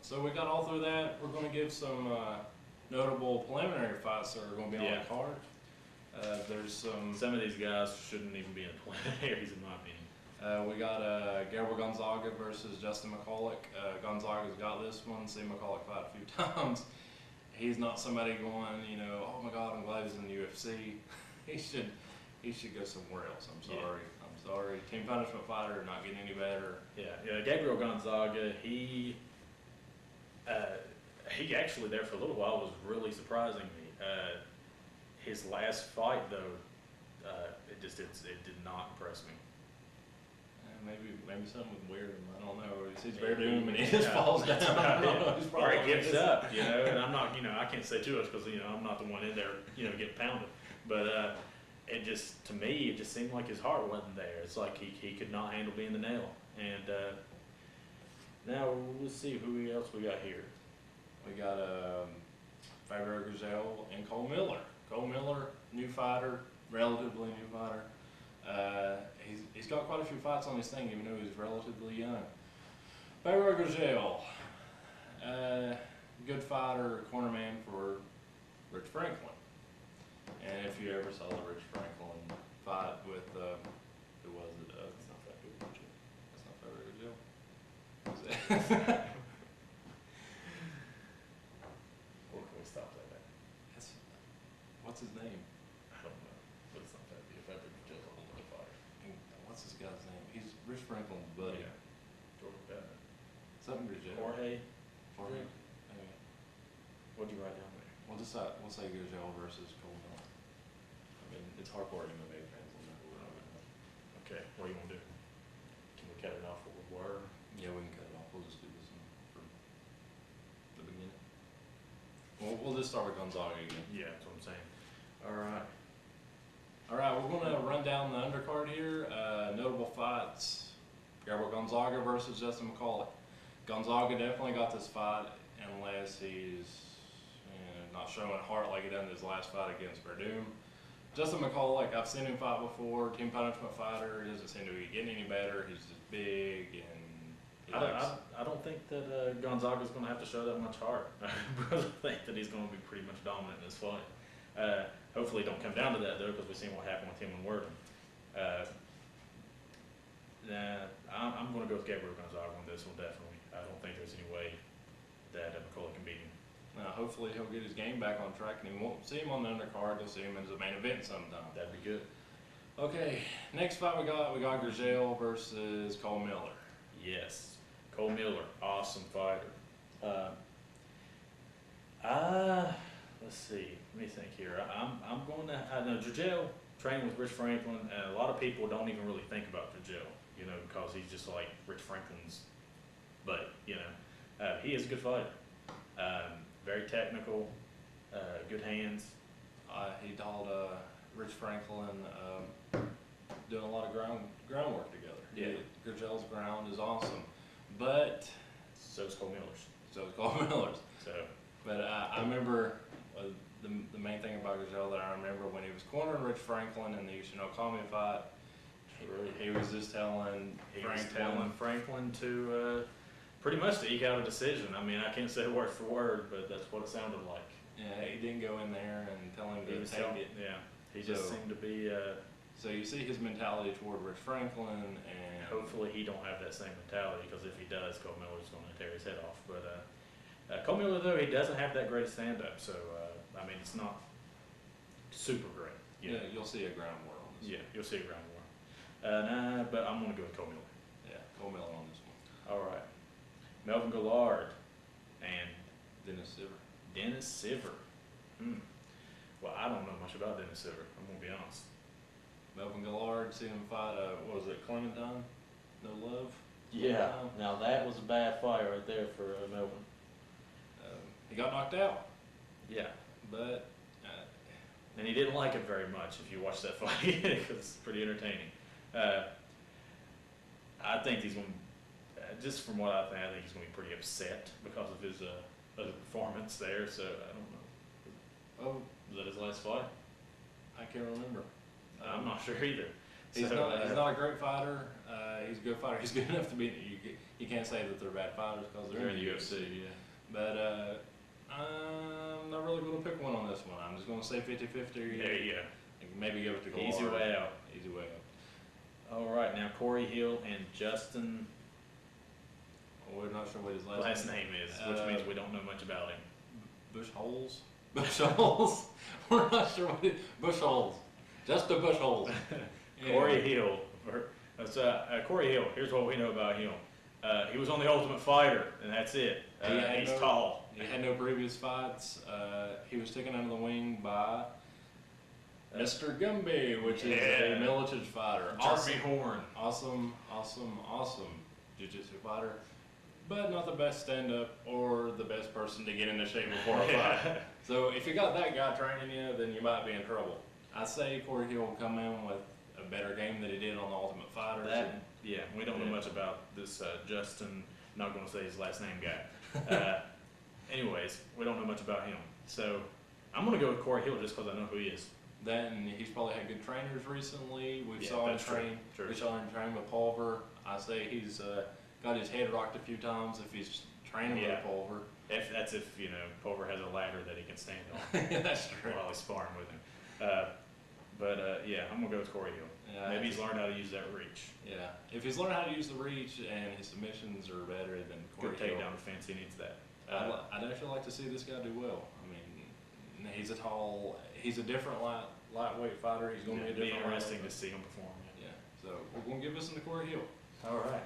So we got all through that. We're going to give some notable preliminary fights that are going to be on the card. There's some of these guys shouldn't even be in the preliminaries, in my opinion. We got Gabriel Gonzaga versus Justin McCulloch. Gonzaga's got this one. Seen McCulloch fight a few times. He's not somebody going, oh my God, I'm glad he's in the UFC. He should go somewhere else. I'm sorry. Team punishment fighter, not getting any better. Yeah. Gabriel Gonzaga, he actually there for a little while was really surprising me. His last fight though, it did not impress me. Maybe something with weird. I don't know. He sees Verdum and he just falls down. Or he gives up, and I'm not, I can't say too much because, I'm not the one in there, getting pounded. But it just, to me, it just seemed like his heart wasn't there. It's like he could not handle being the nail. And now let's see who else we got here. We got Fabio Gurgel and Cole Miller. Cole Miller, new fighter, relatively new fighter. He's got quite a few fights on his thing, even though he's relatively young. Fabio Gurgel, good fighter, corner man for Rich Franklin. And if you ever saw the Rich Franklin fight with, who was it? It's not Fabio Gurgel. It's not Fabio Gurgel. Who's that? Or can we stop that? What's his name? I don't know. But it's not Fabio. Fabio Gurgel's a whole other fighter. What's this guy's name? He's Rich Franklin's buddy. Yeah. Something Gurgel. Jorge. Anyway, What'd you write down there? we'll say Gurgel versus Cole Miller. I mean, it's hardcore MMA fans will know what I'm doing. Okay, what do you want to do? Can we cut it off what we were? Yeah, we can cut it off. We'll just do this one from the beginning. We'll just start with Gonzaga again. Yeah, that's what I'm saying. All right, we're going to run down the undercard here. Notable fights: Gabriel Gonzaga versus Justin McCulloch. Gonzaga definitely got this fight, unless he's not showing heart like he did in his last fight against Verdum. Justin McCulloch, I've seen him fight before. Team punishment fighter. He doesn't seem to be getting any better. He's just big and. I don't think that Gonzaga's going to have to show that much heart. I really think that he's going to be pretty much dominant in this fight. Hopefully it don't come down to that though, because we've seen what happened with him and Wordham. I'm going to go with Gabriel Gonzaga on this one, definitely. I don't think there's any way that McCulloch can beat him. Hopefully he'll get his game back on track, and you won't see him on the undercard. You'll see him as a main event sometime. That'd be good. Okay, next fight we got Gurgel versus Cole Miller. Yes. Cole Miller, awesome fighter. Let's see. Let me think here. I'm going to. I know Gurgel trained with Rich Franklin, and a lot of people don't even really think about Gurgel, because he's just like Rich Franklin's buddy. He is a good fighter. Very technical, good hands. He taught Rich Franklin doing a lot of groundwork together. Yeah. Gurgel's ground is awesome. But so's Cole Miller's. But I remember the main thing about Gurgel that I remember when he was cornering Rich Franklin in the Okami fight. He was just telling Franklin to pretty much to eke out a decision. I mean, I can't say word for word, but that's what it sounded like. Yeah, he didn't go in there and tell him to take it. Yeah, he just seemed to be. So you see his mentality toward Rich Franklin, and hopefully he don't have that same mentality, because if he does, Cole Miller's going to tear his head off. But Cole Miller, though, he doesn't have that great stand-up, so I mean, it's not super great. Yeah, you'll see a ground war on this. Yeah, you'll see a ground war. But I'm going to go with Cole Miller. Yeah, Cole Miller on this one. All right, Melvin Gillard and Dennis Siver. Well, I don't know much about Dennis Siver. I'm going to be honest. Melvin Gillard, seen him fight, what was it, Clementine? No Love? Yeah, now that was a bad fight right there for Melvin. He got knocked out. Yeah. But. And he didn't like it very much if you watch that fight, because it's pretty entertaining. I think he's going to, just from what I think he's going to be pretty upset because of his performance there, so I don't know. Oh. Was that his last fight? I can't remember. I'm not sure either. He's So, not a great fighter. He's a good fighter. He's good enough to be. You can't say that they're bad fighters because they're in the UFC. Yeah. But I'm not really going to pick one on this one. I'm just going to say 50-50. There you go. And maybe give it to Galard. Easy way out. Easy way out. All right, now Corey Hill and Justin. We're not sure what his Last name is, which means we don't know much about him. Bush holes. Bush holes. We're not sure what it. Bush holes. Just the bush holes. Corey Hill. Corey Hill. Here's what we know about him. He was on The Ultimate Fighter, and that's it. He's tall. He had no previous fights. He was taken under the wing by Mr. Gumby, which is a militant fighter. Jeremy Horn. Awesome jiu-jitsu fighter, but not the best stand-up or the best person to get into shape before a fight. So if you got that guy training you, then you might be in trouble. I say Corey Hill will come in with a better game than he did on The Ultimate Fighter. We don't know much about this Justin. I'm not going to say his last name guy. Anyways, we don't know much about him. So I'm going to go with Corey Hill just because I know who he is. Then he's probably had good trainers recently. We Yeah, saw him that's train. true. We saw him train with Pulver. I say he's got his head rocked a few times if he's training with Pulver. That's if Pulver has a ladder that he can stand on. That's true. While he's sparring with him. I'm gonna go with Corey Hill. Yeah, Maybe he's learned how to use that reach. Yeah, if he's learned how to use the reach and his submissions are better than Corey Good Hill. takedown defense. He needs that. I'd actually like to see this guy do well. I mean, he's a different lightweight fighter. He's going to be a different interesting lightweight. to see him perform. Yeah, so we're going to give this one to Corey Hill. All right.